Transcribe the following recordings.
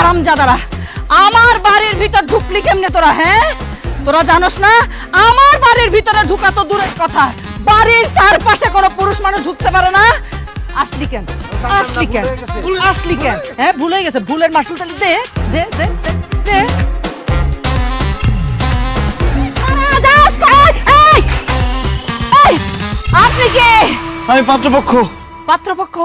হারামজাদারা, আমার বাড়ির ভিতর ঢুকলি কেমনে তোরা? হ্যাঁ, তোরা জানোস না আমার বাড়ির ভিতরে ঢুকা তো দূরের কথা, বাড়ির চারপাশে কোনো পুরুষ মানুষ ঢুকতে পারে না। আসলি কেন? আসলি কেন? আসলি কেন? হ্যাঁ, ভুলে গেছে। ভুলের মাসুল তাহলে দে দে দে দে। আপনি কে? আমি পাত্রপক্ষ। পাত্রপক্ষ?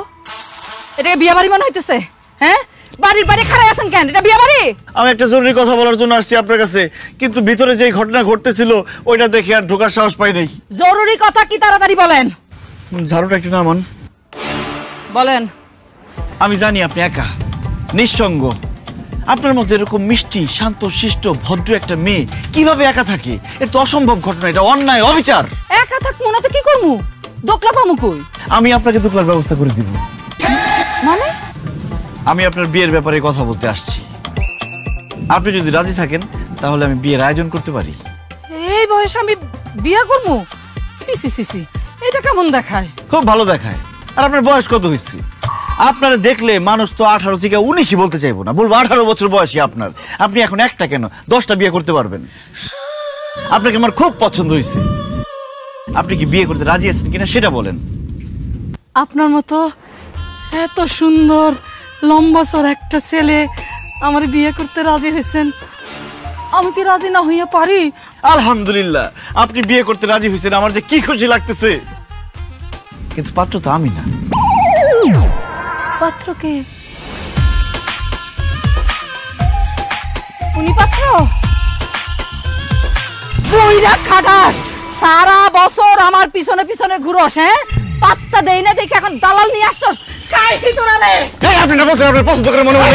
এটাকে বিয়ে বাড়ি মনে হইতেছে? হ্যাঁ, বাড়ির বাইরে খাড়াই আছেন কেন? এটা বিয়ে বাড়ি? আমি একটা জরুরি কথা বলার জন্য আসছি আপনার কাছে, কিন্তু ভিতরে যে ঘটনা ঘটতেছিল ওইটা দেখে আর ঢোকার সাহস পাই নাই। জরুরি কথা কি, তাড়াতাড়ি বলেন। ঝাড়ুটা একটু নামান। বলেন। আমি জানি আপনি একা, নিঃসঙ্গ। আপনার মধ্যে এরকম মিষ্টি, শান্ত, শিষ্ট, ভদ্র একটা মেয়ে কিভাবে একা থাকে? এটা তো অসম্ভব ঘটনা, এটা অন্যায়, অবিচার। একা থাকবো না তো কি করবো? দোকলা পামু কই? আমি আপনাকে দোকলার ব্যবস্থা করে দিব। মানে? আমি আপনার বিয়ের ব্যাপারে কথা বলতে আসছি। আপনি যদি রাজি থাকেন তাহলে আমি বিয়ের আয়োজন করতে পারি। এই বয়সে আমি বিয়ে করবো? সি সি সি সি, এটা কেমন দেখায়? খুব ভালো দেখায়। আর আপনার বয়স কত হয়েছে? আপনারা দেখলে মানুষ তো 18 থেকে 19ই বলতে চাইবো না, বলবো 18 বছর বয়সী আপনার। আপনি এখন একটা কেন 10টা বিয়ে করতে পারবেন। আপনাকে আমার খুব পছন্দ হয়েছে। আপনি কি বিয়ে করতে রাজি আছেন কিনা সেটা বলেন। আপনার মতো এত সুন্দর লম্বাসর একটা ছেলে আমার বিয়ে করতে রাজি হয়েছেন, আমি কি রাজি না হইয়া পারি? আলহামদুলিল্লাহ, আপনি বিয়ে করতে রাজি হয়েছেন, আমার যে কি খুশি লাগতেছে। কিন্তু পাত্র তো আমি না। পাত্র কে? উনি পাত্র? বইরা খাটাস, সারা বছর আমার পিছনে পিছনে ঘুরস। হ্যাঁ, পাত্তা দেই না দেখে এখন দালাল নিয়ে আসছস। কাই কি তোরা রে? এই আপনি না বলছেন আপনার পছন্দ করে মনে হয়